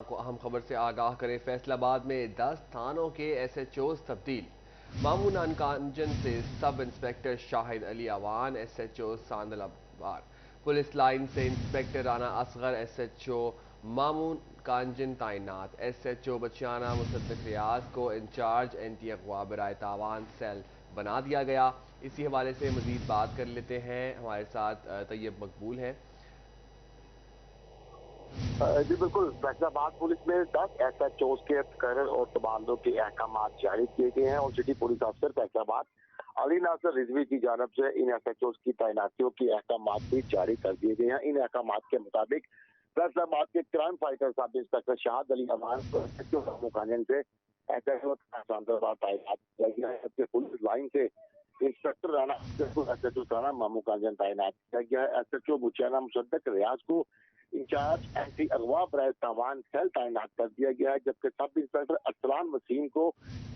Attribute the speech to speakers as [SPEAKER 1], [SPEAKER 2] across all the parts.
[SPEAKER 1] کو اہم خبر سے آگاہ کریں۔ فیصل آباد میں 10 تھانوں کے ایس ایچ اوز تبدیل۔ مامون انکانجن سے سب انسپیکٹر شاہد علی Awan S H O Sandal آباد، پولیس لائن سے inspector Rana Asghar S H O مامون کانجن تعینات۔ ایس ایچ او بچیانہ مصدق ریاض کو انچارج اینٹی اغوا برائے تاوان سیل بنا دیا گیا۔ اسی حوالے سے مزید بات کر لیتے ہیں، ہمارے ساتھ طیب مقبول ہیں۔
[SPEAKER 2] جی بالکل، فیصل آباد پولیس میں 10 ایس ایچ اوز کے تقرر اور تبادلوں کے احکامات جاری کیے گئے ہیں اور سٹی پولیس افسر فیصل آباد علی ناصر رضوی کی جانب سے ان ایس ایچ اوز کی تعیناتیوں کے احکامات بھی جاری کر دیے گئے ہیں۔ ان احکامات کے مطابق فیصل آباد کے کرائم فائٹر سب انسپیکٹر شاہد علی امان کو ایس ایچ او مامو کانجن سے ایس ایچ او تعینات کیا گیا ہے، جبکہ پولیس لائن سے انسپیکٹر رانا کو ایس ایچ او تھانہ مامو کانجن تعینات کیا گیا ہے۔ ایس ایچ او بچیانہ مصدق ریاض کو انچارج اینٹی اغوا برائے تاوان سیل تعینات کر دیا گیا ہے، جبکہ سب انسپیکٹر ارسلان وسیم کو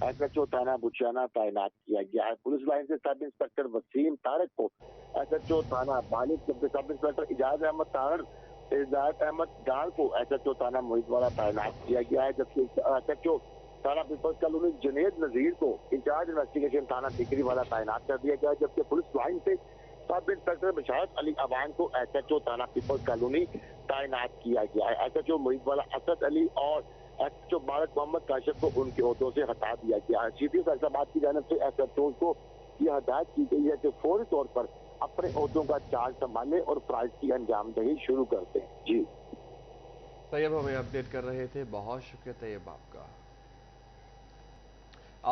[SPEAKER 2] ایس ایچ او تھانہ بچیانہ تعینات کیا گیا ہے۔ پولیس لائن سے سب انسپیکٹر وسیم طارق کو ایس ایچ او تھانہ بالغ، جبکہ سب انسپیکٹر اجاز احمد ڈال کو ایس ایچ او تھانہ محیط والا تعینات کیا گیا ہے، جبکہ ایس ایچ او تھانہ پیپلز کالونی جنید نذیر کو انچارج انویسٹیگیشن تھانہ ٹکری والا تعینات کر دیا گیا ہے، جبکہ پولیس لائن سے سب انسپیکٹر بشارت علی اوان کو ایس ایچ او تھانہ پیپلز کالونی تعینات کیا گیا ہے۔ ایس ایچ او محیط والا اسد علی اور ایس ایچ او بارک محمد کاشف کو ان کے عہدوں سے ہٹا دیا گیا ہے۔ سی پی فیصل آباد کی جانب سے ایس ایچ اوز کو یہ ہدایت کی گئی ہے کہ فوری طور پر اپنے عہدوں کا چارج سنبھالیں اور فرائض کی انجام دہی شروع کر دیں۔ جی
[SPEAKER 1] طیب ہمیں اپڈیٹ کر رہے تھے، بہت شکریہ طیب آپ کا۔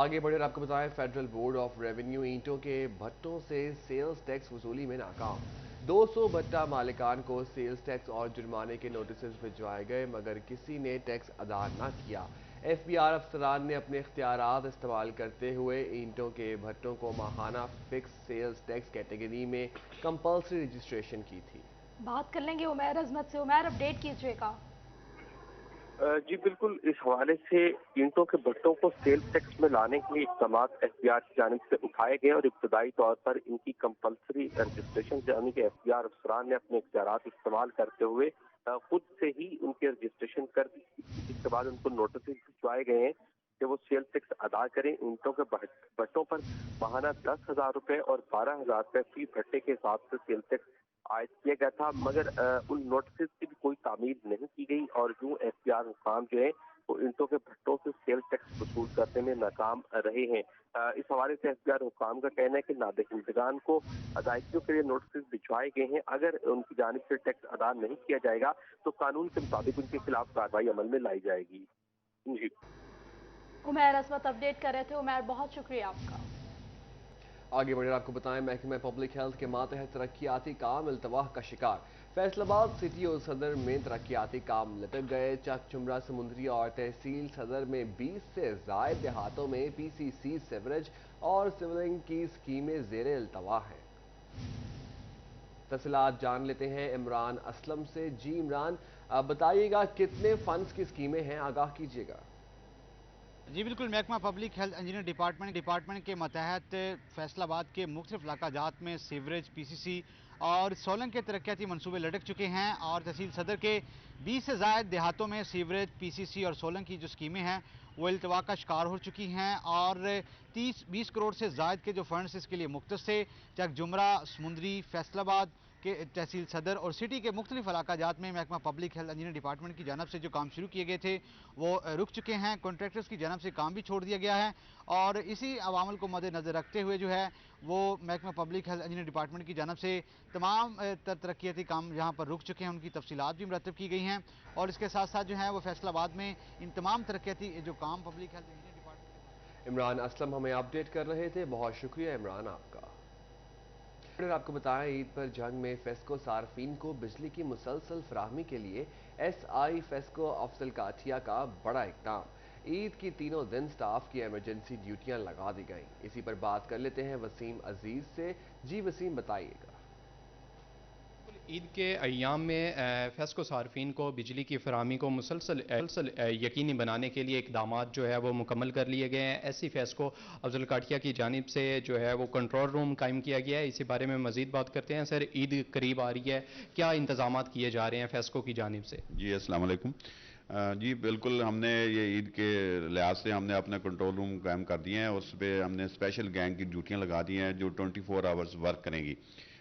[SPEAKER 1] آگے بڑھے اور آپ کو بتائیں، فیڈرل بورڈ آف ریونیو اینٹوں کے بھٹوں سے سیلز ٹیکس وصولی میں ناکام۔ 200 بھٹا مالکان کو سیلز ٹیکس اور جرمانے کے نوٹسز بھجوائے گئے، مگر کسی نے ٹیکس ادا نہ کیا۔ ایف بی آر افسران نے اپنے اختیارات استعمال کرتے ہوئے اینٹوں کے بھٹوں کو ماہانہ فکس سیلز ٹیکس کیٹیگری میں کمپلسری رجسٹریشن کی تھی۔
[SPEAKER 3] بات کر لیں گے عمیر عظمت سے۔ عمیر، اپڈیٹ کیجیے گا۔
[SPEAKER 4] جی بالکل، اس حوالے سے اینٹوں کے بھٹوں کو سیل ٹیکس میں لانے کے لیے اقدامات ایف بی آر کی جانب سے اٹھائے گئے اور ابتدائی طور پر ان کی کمپلسری رجسٹریشن یعنی کہ ایف بی آر افسران نے اپنے اختیارات استعمال کرتے ہوئے خود سے ہی ان کی رجسٹریشن کر دی، جس کے بعد ان کو نوٹس بھجوائے گئے ہیں کہ وہ سیل ٹیکس ادا کریں۔ اینٹوں کے بھٹوں پر ماہانہ 10,000 روپے اور 12,000 روپے فی بھٹے کے حساب سے سیل ٹیکس عائد کیا گیا تھا، مگر ان نوٹسز کی بھی کوئی تعمیل نہیں کی گئی اور یوں ایف بی آر حکام جو ہے وہ اینٹوں کے بھٹوں سے سیل ٹیکس وصول کرنے میں ناکام رہے ہیں۔ اس حوالے سے ایف بی آر حکام کا کہنا ہے کہ نادہندگان کو ادائیگیوں کے لیے نوٹسز بھجوائے گئے ہیں، اگر ان کی جانب سے ٹیکس ادا نہیں کیا جائے گا تو قانون کے مطابق ان کے خلاف کارروائی عمل میں لائی جائے گی۔ جی
[SPEAKER 3] عمیر عظمت اپڈیٹ کر رہے تھے۔ عمیر، بہت شکریہ آپ کا۔
[SPEAKER 1] آگے بڑھے آپ کو بتائیں، محکمہ پبلک ہیلتھ کے ماتحت ترقیاتی کام التواء کا شکار۔ فیصل آباد سٹی اور صدر میں ترقیاتی کام لٹک گئے۔ چک چمرا سمندری اور تحصیل صدر میں 20 سے زائد دیہاتوں میں پی سی سی سیوریج اور سیولنگ کی اسکیمیں زیر التواء ہیں۔ تفصیلات جان لیتے ہیں عمران اسلم سے۔ جی عمران، بتائیے گا کتنے فنڈز کی اسکیمیں ہیں، آگاہ کیجیے گا۔
[SPEAKER 5] جی بالکل، محکمہ پبلک ہیلتھ انجینئر ڈپارٹمنٹ کے ماتحت فیصل آباد کے مختلف علاقہ جات میں سیوریج، پی سی سی اور سولنگ کے ترقیاتی منصوبے لٹک چکے ہیں اور تحصیل صدر کے 20 سے زائد دیہاتوں میں سیوریج، پی سی سی اور سولنگ کی جو اسکیمیں ہیں وہ التواء کا شکار ہو چکی ہیں اور 20 کروڑ سے زائد کے جو فنڈز اس کے لیے مختص تھے، چک جمرہ، سمندری، فیصل آباد کے تحصیل صدر اور سٹی کے مختلف علاقہ جات میں محکمہ پبلک ہیلتھ انجینئر ڈپارٹمنٹ کی جانب سے جو کام شروع کیے گئے تھے وہ رک چکے ہیں۔ کنٹریکٹرز کی جانب سے کام بھی چھوڑ دیا گیا ہے اور اسی عوامل کو مد نظر رکھتے ہوئے جو ہے وہ محکمہ پبلک ہیلتھ انجینئر ڈپارٹمنٹ کی جانب سے تمام ترقیاتی کام جہاں پر رک چکے ہیں ان کی تفصیلات بھی مرتب کی گئی ہیں اور اس کے ساتھ ساتھ جو ہے وہ فیصل آباد میں ان تمام ترقیاتی جو کام public health engineer department
[SPEAKER 1] Imran Aslam ہمیں اپڈیٹ کر رہے تھے، بہت شکریہ عمران آپ کا۔ آپ کو بتائیں، عید پر جنگ میں فیسکو صارفین کو بجلی کی مسلسل فراہمی کے لیے ایس آئی فیسکو افضل کاٹھیا کا بڑا اقدام۔ عید کی تینوں دن سٹاف کی ایمرجنسی ڈیوٹیاں لگا دی گئیں۔ اسی پر بات کر لیتے ہیں وسیم عزیز سے۔ جی وسیم، بتائیے گا۔
[SPEAKER 6] عید کے ایام میں فیسکو صارفین کو بجلی کی فراہمی کو مسلسل یقینی بنانے کے لیے اقدامات جو ہے وہ مکمل کر لیے گئے ہیں۔ ایسی فیسکو افضل کاٹھیا کی جانب سے جو ہے وہ کنٹرول روم قائم کیا گیا ہے۔ اسی بارے میں مزید بات کرتے ہیں۔ سر، عید قریب آ رہی ہے، کیا انتظامات کیے جا رہے ہیں فیسکو کی جانب سے؟
[SPEAKER 7] جی السلام علیکم۔ جی بالکل، ہم نے یہ عید کے لحاظ سے ہم نے اپنا کنٹرول روم قائم کر دیے ہیں، اس پہ ہم نے اسپیشل گینگ کی ڈیوٹیاں لگا دی ہیں جو 24 آورز ورک کریں گی.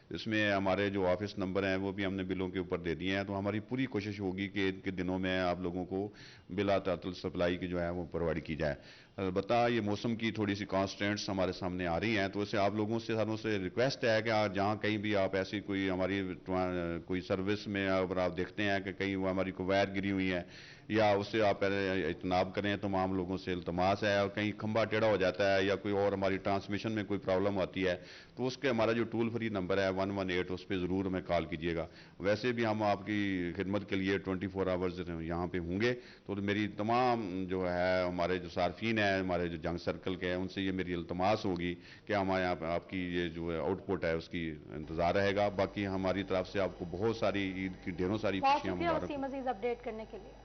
[SPEAKER 7] اس میں ہمارے جو آفس نمبر ہیں وہ بھی ہم نے بلوں کے اوپر دے دیے ہیں، تو ہماری پوری کوشش ہوگی کہ عید کے دنوں میں آپ لوگوں کو بلا تعطل سپلائی کی جو ہے وہ پرووائڈ کی جائے. البتہ یہ موسم کی تھوڑی سی کانسٹینٹس ہمارے سامنے آ رہی ہیں، تو اسے آپ لوگوں سے ساروں سے ریکویسٹ ہے کہ جہاں کہیں بھی آپ ایسی کوئی ہماری کوئی سروس میں اگر آپ دیکھتے ہیں کہ کہیں وہ ہماری کوئی وائر گری ہوئی ہے یا اس سے آپ اجتناب کریں، تو تمام لوگوں سے التماس ہے. اور کہیں کھمبا ٹیڑھا ہو جاتا ہے یا کوئی اور ہماری ٹرانسمیشن میں کوئی پرابلم آتی ہے تو اس کے ہمارا جو ٹول فری نمبر ہے 118 اس پہ ضرور ہمیں کال کیجیے گا. ویسے بھی ہم آپ کی خدمت کے لیے 24 آورز یہاں پہ ہوں گے. تو میری تمام جو ہے ہمارے جو صارفین ہیں ہمارے جو جنگ سرکل کے ہیں ان سے یہ میری التماس ہوگی کہ ہمارے یہاں آپ کی یہ جو آؤٹ پٹ ہے اس کی انتظار رہے گا. باقی ہماری طرف سے آپ کو بہت ساری عید کی ڈھیروں ساری
[SPEAKER 3] بہت
[SPEAKER 7] خوشیاں
[SPEAKER 3] شکریہ
[SPEAKER 7] مبارک
[SPEAKER 3] وسیم عزیز اپڈیٹ کرنے کے لیے.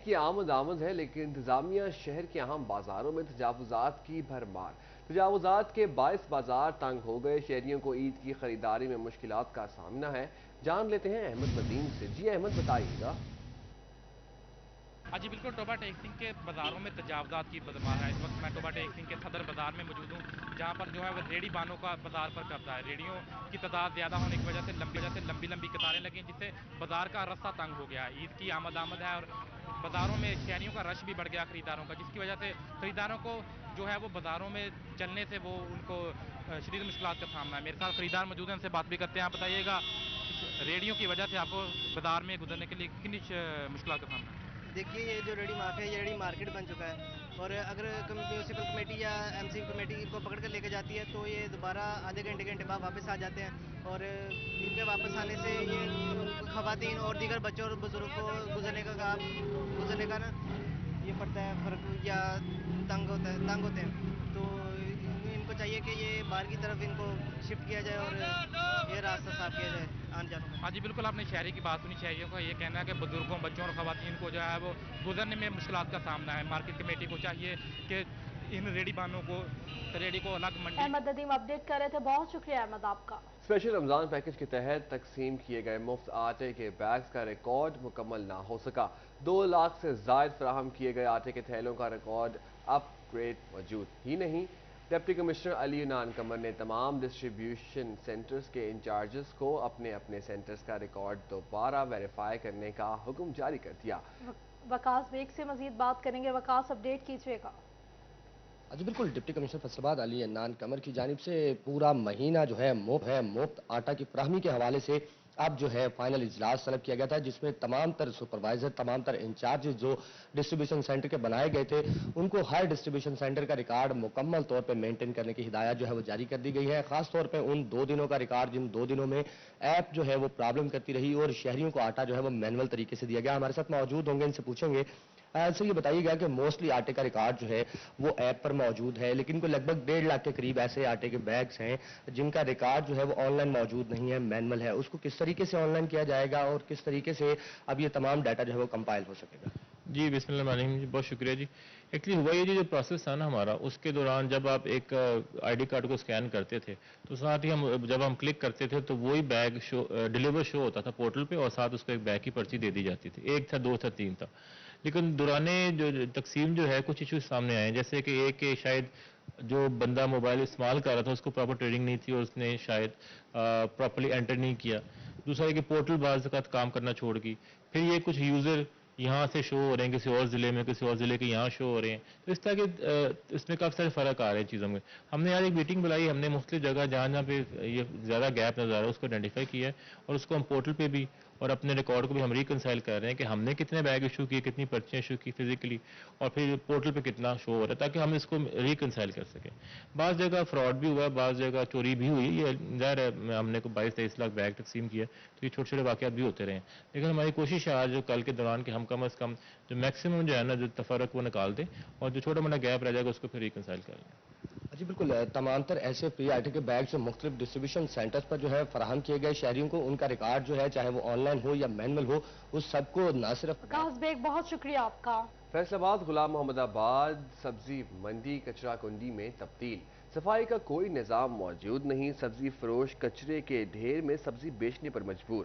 [SPEAKER 1] کی آمد ہے لیکن انتظامیہ شہر کے اہم بازاروں میں تجاوزات کی بھرمار. تجاوزات کے باعث بازار تنگ ہو گئے. شہریوں کو عید کی خریداری میں مشکلات کا سامنا ہے. جان لیتے ہیں احمد ندیم سے. جی احمد بتائیے گا.
[SPEAKER 8] جی بالکل، ٹوبا ٹیک سنگھ کے بازاروں میں تجاوزات کی بدمار ہے. اس وقت میں ٹوبا ٹیک سنگھ کے صدر بازار میں موجود ہوں جہاں پر جو ہے وہ ریڑھی بانوں کا بازار پر قبضہ ہے. ریڑھیوں کی تعداد زیادہ ہونے کی وجہ سے لمبی قطاریں لگیں جس سے بازار کا رستہ تنگ ہو گیا. عید کی آمد ہے اور بازاروں میں شہریوں کا رش بھی بڑھ گیا خریداروں کا، جس کی وجہ سے خریداروں کو جو ہے وہ بازاروں میں چلنے سے وہ ان کو شدید مشکلات کا سامنا ہے. میرے ساتھ خریدار موجود ہیں، ان سے بات بھی کرتے ہیں. آپ بتائیے گا ریڑھیوں کی وجہ سے آپ کو بازار میں گزرنے کے لیے کتنی مشکلات کا سامنا ہے؟
[SPEAKER 9] دیکھیے یہ جو ریڑھی مافیا ہے یہ ریڑھی مارکیٹ بن چکا ہے، اور اگر میونسپل کمیٹی یا ایم سی کمیٹی ان کو پکڑ کر لے کے جاتی ہے تو یہ دوبارہ آدھے گھنٹے بعد واپس آ جاتے ہیں، اور ان کے واپس آنے سے یہ خواتین اور دیگر بچوں اور بزرگ کو گزرنے کا نا یہ پڑتا ہے فرق یا تنگ ہوتے ہیں. تو ان کو چاہیے کہ یہ باہر کی طرف ان کو شفٹ کیا جائے اور یہ راستہ صاف کیا جائے آنے جانوں کا.
[SPEAKER 8] جی بالکل، آپ نے شہری کی بات سنی. شہریوں کا یہ کہنا ہے کہ بزرگوں، بچوں اور خواتین کو جو ہے وہ گزرنے میں مشکلات کا سامنا ہے. مارکیٹ کمیٹی کو چاہیے کہ ان ریڑھی بانوں کو الگ منڈی.
[SPEAKER 3] احمد ندیم اپڈیٹ کر رہے تھے. بہت شکریہ احمد آپ کا.
[SPEAKER 1] اسپیشل رمضان پیکج کے تحت تقسیم کیے گئے مفت آٹے کے بیگز کا ریکارڈ مکمل نہ ہو سکا. 2 لاکھ سے زائد فراہم کیے گئے آٹے کے تھیلوں کا ریکارڈ اپ گریڈ موجود ہی نہیں. ڈپٹی کمشنر علی عنان قمر نے تمام ڈسٹریبیوشن سینٹرز کے انچارجز کو اپنے سینٹرز کا ریکارڈ دوبارہ ویریفائی کرنے کا حکم جاری کر دیا.
[SPEAKER 3] وقاص بیگ سے مزید بات کریں گے. وقاص اپڈیٹ کیجیے گا.
[SPEAKER 10] جی بالکل، ڈپٹی کمشنر فیصل آباد علی عنان قمر کی جانب سے پورا مہینہ جو ہے مفت آٹا کی فراہمی کے حوالے سے اب جو ہے فائنل اجلاس طلب کیا گیا تھا، جس میں تمام تر سپروائزر، تمام تر انچارج جو ڈسٹریبیوشن سینٹر کے بنائے گئے تھے ان کو ہر ڈسٹریبیوشن سینٹر کا ریکارڈ مکمل طور پہ مینٹین کرنے کی ہدایت جو ہے وہ جاری کر دی گئی ہے. خاص طور پہ ان 2 دنوں کا ریکارڈ جن 2 دنوں میں ایپ جو ہے وہ پرابلم کرتی رہی اور شہریوں کو آٹا جو ہے وہ مینول طریقے سے دیا گیا. ہمارے ساتھ موجود ہوں گے، ان سے پوچھیں گے. سر یہ بتائیے گا کہ موسٹلی آٹے کا ریکارڈ جو ہے وہ ایپ پر موجود ہے، لیکن کوئی لگ بھگ 1.5 لاکھ کے قریب ایسے آٹے کے بیگز ہیں جن کا ریکارڈ جو ہے وہ آن لائن موجود نہیں ہے، مینول ہے. اس کو کس طریقے سے آن لائن کیا جائے گا اور کس طریقے سے اب یہ تمام ڈیٹا جو ہے وہ کمپائل ہو سکے گا؟
[SPEAKER 11] جی بسم اللہ الرحمن الرحیم. بہت شکریہ جی. ایکچولی ہوا یہ جو پروسیس تھا نا ہمارا، اس کے دوران جب آپ ایک آئی ڈی کارڈ کو اسکین کرتے تھے تو ساتھ ہی جب ہم کلک کرتے تھے تو وہی بیگ ڈیلیور شو ہوتا تھا پورٹل پہ، اور ساتھ اس کو ایک بیگ کی پرچی دے دی جاتی تھی. 1 تھا، 2 تھا، 3 تھا. لیکن دوران جو تقسیم جو ہے کچھ ایشوز سامنے آئے ہیں، جیسے کہ ایک کہ شاید جو بندہ موبائل استعمال کر رہا تھا اس کو پراپر ٹریڈنگ نہیں تھی اور اس نے شاید پراپرلی انٹر نہیں کیا. دوسرا یہ کہ پورٹل بعض اوقات کام کرنا چھوڑ گئی. پھر یہ کچھ یوزر یہاں سے شو ہو رہے ہیں کسی اور ضلع میں، کسی اور ضلع کے یہاں شو ہو رہے ہیں. تو اس طرح کے اس میں کافی سارے فرق آ رہے ہیں چیزوں میں. ہم نے آج ایک میٹنگ بلائی، ہم نے مختلف جگہ جہاں پہ یہ زیادہ گیپ نظر آ رہا ہے اس کو آئیڈینٹیفائی کیا ہے، اور اس کو ہم پورٹل پہ بھی اور اپنے ریکارڈ کو بھی ہم ریکنسائل کر رہے ہیں کہ ہم نے کتنے بیگ ایشو کیے، کتنی پرچیاں ایشو کی فزیکلی، اور پھر پورٹل پہ کتنا شو ہو رہا ہے تاکہ ہم اس کو ریکنسائل کر سکیں. بعض جگہ فراڈ بھی ہوا، بعض جگہ چوری بھی ہوئی. یہ ظاہر ہے ہم نے 22-23 لاکھ بیگ تقسیم کیا تو یہ چھوٹے چھوٹے واقعات بھی ہوتے رہے ہیں. لیکن ہماری کوشش ہے آج کل کے دوران کہ ہم کم از کم جو میکسیمم جو ہے نا جو تفرق وہ نکال دیں، اور جو چھوٹا موٹا گیپ رہ جائے گا اس کو پھر ریکنسائل کر لیں.
[SPEAKER 10] جی بالکل، تمام تر ایسے فری آٹے کے بیگ جو مختلف ڈسٹریبیوشن سینٹرز پر جو ہے فراہم کیے گئے شہریوں کو، ان کا ریکارڈ جو ہے چاہے وہ آن لائن ہو یا مینول ہو، اس سب کو نہ صرف.
[SPEAKER 3] وقاص بیگ بہت شکریہ آپ کا.
[SPEAKER 1] فیصل آباد غلام محمد آباد سبزی منڈی کچرا کنڈی میں تبدیل. صفائی کا کوئی نظام موجود نہیں. سبزی فروش کچرے کے ڈھیر میں سبزی بیچنے پر مجبور.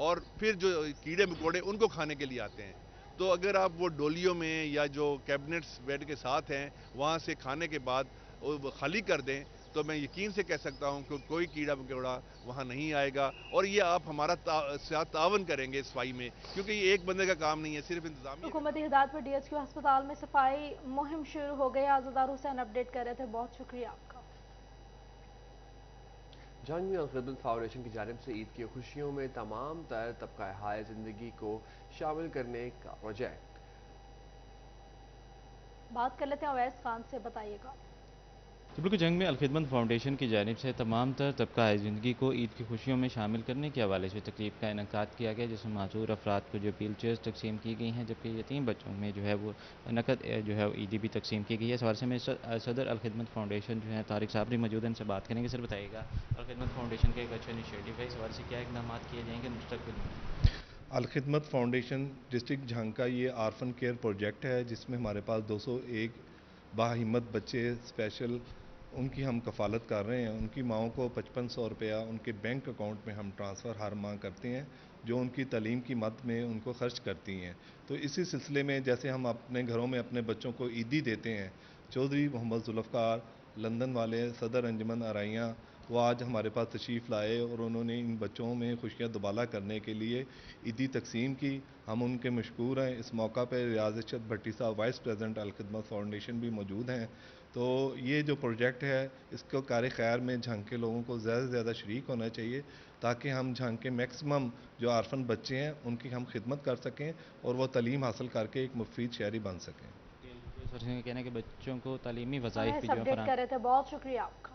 [SPEAKER 12] اور پھر جو کیڑے مکوڑے ان کو کھانے کے لیے آتے ہیں. تو اگر آپ وہ ڈولیوں میں یا جو کیبنٹس بیڈ کے ساتھ ہیں وہاں سے کھانے کے بعد خالی کر دیں تو میں یقین سے کہہ سکتا ہوں کہ کوئی کیڑا مکوڑا وہاں نہیں آئے گا. اور یہ آپ ہمارا ساتھ تعاون کریں گے صفائی میں، کیونکہ یہ ایک بندے کا کام نہیں ہے، صرف انتظامیہ.
[SPEAKER 3] حکومتی ہدایت پر DHQ ہسپتال میں صفائی مہم شروع ہو گئی. عزادار حسین اپڈیٹ کر رہے تھے، بہت شکریہ آپ کا.
[SPEAKER 1] جہانگیر الخدمت فاؤنڈیشن کی جانب سے عید کی خوشیوں میں تمام تر طبقہ ہائے زندگی کو شامل کرنے کا پروجیکٹ.
[SPEAKER 3] بات کر لیتے ہیں اویس خان سے، بتائیے گا.
[SPEAKER 13] بالکل جنگ میں الخدمت فاؤنڈیشن کی جانب سے تمام تر طبقہ زندگی کو عید کی خوشیوں میں شامل کرنے کے حوالے سے تقریب کا انعقاد کیا گیا، جس میں معذور افراد کو جو ویل چیئرز تقسیم کی گئی ہیں، جبکہ یتیم بچوں میں جو ہے وہ نقد جو ہے عیدی بھی تقسیم کی گئی ہے. اس حوالے سے میں صدر الخدمت فاؤنڈیشن جو ہے طارق صابری موجود ہیں، ان سے بات کریں گے. سر بتائیے گا، الخدمت فاؤنڈیشن کا ایک اچھا انیشیٹو ہے، اس حوالے سے کیا اقدامات کیے جائیں گے مستقبل میں؟
[SPEAKER 14] الخدمت فاؤنڈیشن ڈسٹرکٹ جھنگ کا یہ آرفن کیئر پروجیکٹ ہے، جس میں ہمارے پاس 201 باہمت بچے اسپیشل ان کی ہم کفالت کر رہے ہیں. ان کی ماؤں کو 5500 روپیہ ان کے بینک اکاؤنٹ میں ہم ٹرانسفر ہر ماہ کرتے ہیں، جو ان کی تعلیم کی مد میں ان کو خرچ کرتی ہیں. تو اسی سلسلے میں جیسے ہم اپنے گھروں میں اپنے بچوں کو عیدی دیتے ہیں، چودھری محمد ذوالفقار لندن والے صدر انجمن آرائیاں وہ آج ہمارے پاس تشریف لائے اور انہوں نے ان بچوں میں خوشیاں دوبالا کرنے کے لیے عیدی تقسیم کی. ہم ان کے مشکور ہیں. اس موقع پہ ریاض ارشد بھٹی صاحب وائس پریزیڈنٹ الخدمت فاؤنڈیشن بھی موجود ہیں. تو یہ جو پروجیکٹ ہے اس کو کار خیر میں جھنگ کے لوگوں کو زیادہ سے زیادہ شریک ہونا چاہیے، تاکہ ہم جھنگ کے میکسیمم جو آرفن بچے ہیں ان کی ہم خدمت کر سکیں اور وہ تعلیم حاصل کر کے ایک مفید شہری بن سکیں.
[SPEAKER 13] کہنا ہے کہ بچوں کو تعلیمی وظائف بھی
[SPEAKER 3] اپڈیٹ کر رہے تھے، بہت شکریہ آپ کا.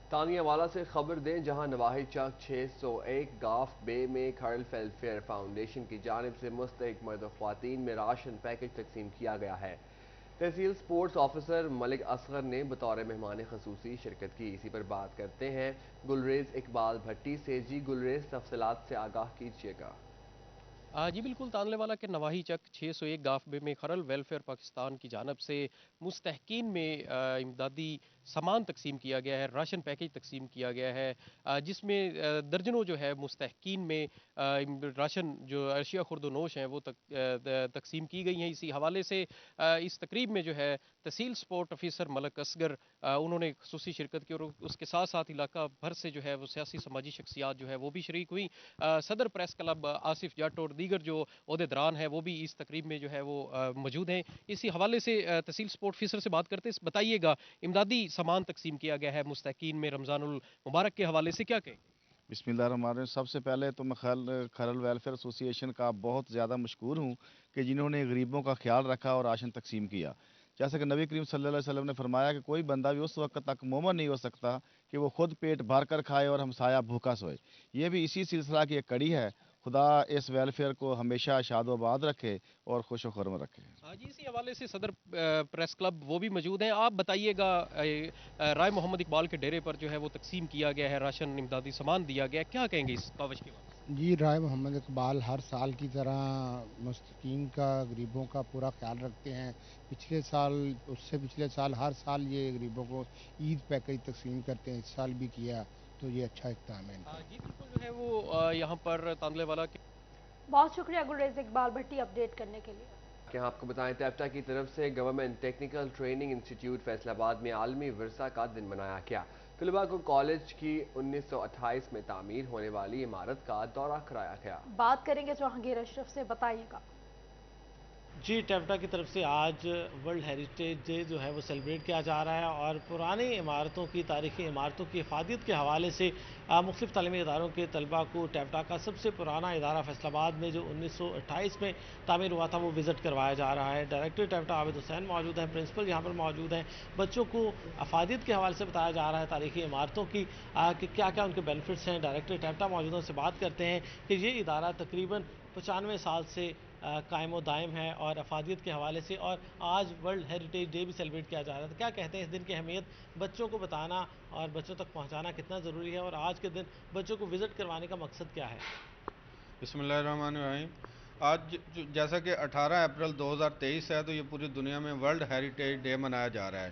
[SPEAKER 1] تانیہ والا سے خبر دیں، جہاں نواحی چک 601 گاف بے میں کھرل ویلفیئر فاؤنڈیشن کی جانب سے مستحق مرد و خواتین میں راشن پیکج تقسیم کیا گیا ہے. تحصیل سپورٹس آفیسر ملک اصغر نے بطور مہمان خصوصی شرکت کی. اسی پر بات کرتے ہیں گلریز اقبال بھٹی سے. جی گلریز، تفصیلات سے آگاہ کیجیے گا.
[SPEAKER 15] جی بالکل، تانلے والا کے نواحی چک 601 گاف بے میں کھرل ویلفیئر پاکستان کی جانب سے مستحقین میں امدادی سامان تقسیم کیا گیا ہے، راشن پیکج تقسیم کیا گیا ہے، جس میں درجنوں جو ہے مستحقین میں راشن جو اشیاء خورد و نوش ہیں وہ تقسیم کی گئی ہیں. اسی حوالے سے اس تقریب میں جو ہے تحصیل سپورٹ آفیسر ملک اصغر انہوں نے خصوصی شرکت کی، اور اس کے ساتھ ساتھ علاقہ بھر سے جو ہے وہ سیاسی سماجی شخصیات جو ہے وہ بھی شریک ہوئی. صدر پریس کلب آصف جٹ اور دیگر جو عہدیداران ہیں وہ بھی اس تقریب میں جو ہے وہ موجود ہیں. اسی حوالے سے تحصیل سپورٹ آفیسر سے بات کرتے ہیں، بتائیے گا امدادی سامان تقسیم کیا گیا ہے مستحقین میں رمضان المبارک کے حوالے سے، کیا کہیں؟
[SPEAKER 16] بسم اللہ الرحمن الرحیم. سب سے پہلے تو میں کھرل ویلفیئر ایسوسی ایشن کا بہت زیادہ مشکور ہوں کہ جنہوں نے غریبوں کا خیال رکھا اور راشن تقسیم کیا. جیسا کہ نبی کریم صلی اللہ علیہ وسلم نے فرمایا کہ کوئی بندہ بھی اس وقت تک مومن نہیں ہو سکتا کہ وہ خود پیٹ بھر کر کھائے اور ہمسایہ بھوکا سوئے. یہ بھی اسی سلسلہ کی ایک کڑی ہے. خدا اس ویلفیئر کو ہمیشہ شاد و آباد رکھے اور خوش و خرم رکھے.
[SPEAKER 15] جی اسی حوالے سے صدر پریس کلب وہ بھی موجود ہیں. آپ بتائیے گا، رائے محمد اقبال کے ڈیرے پر جو ہے وہ تقسیم کیا گیا ہے، راشن امدادی سامان دیا گیا، کیا کہیں گے اس کاوش کے بارے میں؟
[SPEAKER 17] جی، رائے محمد اقبال ہر سال کی طرح مستحقین کا، غریبوں کا پورا خیال رکھتے ہیں. پچھلے سال، اس سے پچھلے سال، ہر سال یہ غریبوں کو عید پیکج تقسیم کرتے ہیں. اس سال بھی کیا، تو یہ اچھا اقدام ہے.
[SPEAKER 15] جی بالکل جو ہے وہ یہاں پر تانلے والا کے
[SPEAKER 3] بہت شکریہ گلریز اقبال بھٹی اپڈیٹ کرنے کے لیے.
[SPEAKER 1] کہ آپ کو بتائیں، ٹیپٹا کی طرف سے government technical training institute Faisal آباد میں عالمی ورثہ کا دن منایا گیا. طلباء کو کالج کی 1928 میں تعمیر ہونے والی عمارت کا دورہ کرایا گیا.
[SPEAKER 3] بات کریں گے جہانگیر اشرف سے، بتائیے گا.
[SPEAKER 18] جی، ٹیپٹا کی طرف سے آج ورلڈ ہیریٹیج ڈے جو ہے وہ سیلیبریٹ کیا جا رہا ہے، اور پرانی عمارتوں کی، تاریخی عمارتوں کی افادیت کے حوالے سے مختلف تعلیمی اداروں کے طلباء کو ٹیپٹا کا سب سے پرانا ادارہ فیصل آباد میں جو 1928 میں تعمیر ہوا تھا وہ وزٹ کروایا جا رہا ہے. ڈائریکٹر ٹیپٹا عابد حسین موجود ہیں، پرنسپل یہاں پر موجود ہیں. بچوں کو افادیت کے حوالے سے بتایا جا رہا ہے تاریخی عمارتوں کی کہ کیا کیا ان کے بینیفٹس ہیں. ڈائریکٹر ٹیپٹا موجود ہیں، سے بات کرتے ہیں کہ یہ ادارہ تقریباً 95 سال سے قائم و دائم ہے اور افادیت کے حوالے سے، اور آج ورلڈ ہیریٹیج ڈے بھی سیلیبریٹ کیا جا رہا ہے. تو کیا کہتے ہیں اس دن کی اہمیت، بچوں کو بتانا اور بچوں تک پہنچانا کتنا ضروری ہے، اور آج کے دن بچوں کو وزٹ کروانے کا مقصد کیا ہے؟
[SPEAKER 19] بسم اللہ الرحمن الرحیم. آج جیسا کہ 18 اپریل 2023 ہے تو یہ پوری دنیا میں ورلڈ ہیریٹیج ڈے منایا جا رہا ہے.